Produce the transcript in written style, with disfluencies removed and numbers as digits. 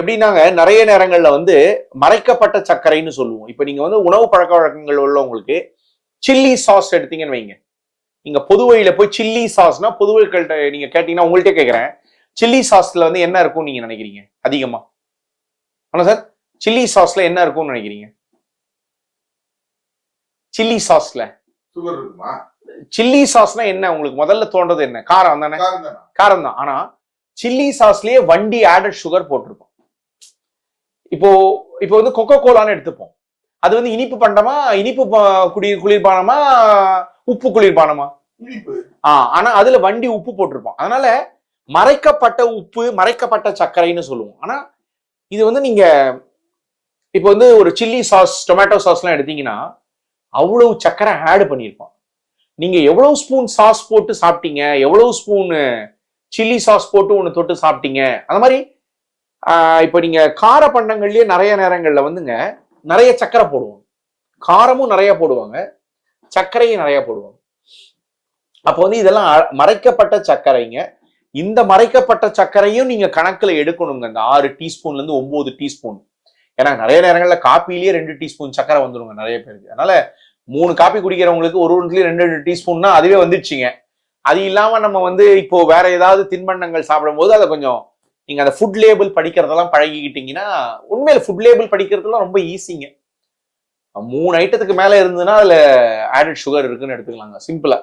எப்படின்னாங்க நிறைய நேரங்கள்ல வந்து மறைக்கப்பட்ட சர்க்கரைன்னு சொல்லுவோம். இப்ப நீங்க வந்து உணவு பழக்க வழக்கங்கள் உள்ளவங்களுக்கு சில்லி சாஸ் எடுத்தீங்கன்னு வைங்க. நீங்க பொது வழியில போய் சில்லி சாஸ்னா பொதுவெளிகள்கிட்ட நீங்க கேட்டீங்கன்னா உங்கள்கிட்ட கேட்கிறேன், சில்லி சாஸ்ல வந்து என்ன இருக்கும்னு நீங்க நினைக்கிறீங்க அதிகமா? ஆனா சார் சில்லி சாஸ்ல என்ன இருக்கும்னு நினைக்கிறீங்க? சில்லி சாஸ்ல சில்லி சாஸ்னா என்ன உங்களுக்கு முதல்ல தோன்றது? என்ன? காரம் தானே? காரம் தான். ஆனா சில்லி சாஸ்லயே வண்டி ஆடட் சுகர் போட்டிருப்போம். இப்போ இப்போ வந்து கொக்கோ கோலான்னு எடுத்துப்போம். அது வந்து இனிப்பு பண்டமா, இனிப்பு குளிர்பானமா, உப்பு குளிர்பானமா? ஆனா அதுல வண்டி உப்பு போட்டிருப்போம். அதனால மறைக்கப்பட்ட உப்பு, மறைக்கப்பட்ட சர்க்கரைன்னு சொல்லுவோம். ஆனா இது வந்து நீங்க இப்போ வந்து ஒரு சில்லி சாஸ், டொமேட்டோ சாஸ் எல்லாம் எடுத்தீங்கன்னா அவ்வளவு சர்க்கரை ஆட் பண்ணியிருப்போம். நீங்க எவ்வளவு ஸ்பூன் சாஸ் போட்டு சாப்பிட்டீங்க, எவ்வளவு ஸ்பூன் சில்லி சாஸ் போட்டு ஒண்ணு தொட்டு சாப்பிட்டீங்க, அந்த மாதிரி இப்ப நீங்க கார பண்டங்கள்லயே நிறைய நேரங்கள்ல வந்துங்க நிறைய சர்க்கரை போடுவோம். காரமும் நிறைய போடுவாங்க, சர்க்கரையும் நிறைய போடுவாங்க. அப்போ வந்து இதெல்லாம் மறைக்கப்பட்ட சர்க்கரைங்க. இந்த மறைக்கப்பட்ட சர்க்கரையும் நீங்க கணக்குல எடுக்கணுங்க. இந்த 6 டீஸ்பூன்ல இருந்து 9 டீஸ்பூன். ஏன்னா நிறைய நேரங்கள்ல காப்பிலேயே 2 டீஸ்பூன் சர்க்கரை வந்துருங்க நிறைய பேருக்கு. அதனால 3 காப்பி குடிக்கிறவங்களுக்கு ஒரு ஒன்றுலயும் 2 டீஸ்பூன்னா அதுவே வந்துடுச்சுங்க. அது இல்லாம நம்ம வந்து இப்போ வேற ஏதாவது தின்பண்டங்கள் சாப்பிடும் போது அதை கொஞ்சம் நீங்க அந்த ஃபுட் லேபிள் படிக்கிறதெல்லாம் பழகிக்கிட்டீங்கன்னா, உண்மையில ஃபுட் லேபிள் படிக்கிறதுலாம் ரொம்ப ஈஸிங்க. 3 ஐட்டத்துக்கு மேல இருந்ததுன்னா அதுல ஆடட் சுகர் இருக்குன்னு எடுத்துக்கலாங்க சிம்பிளா.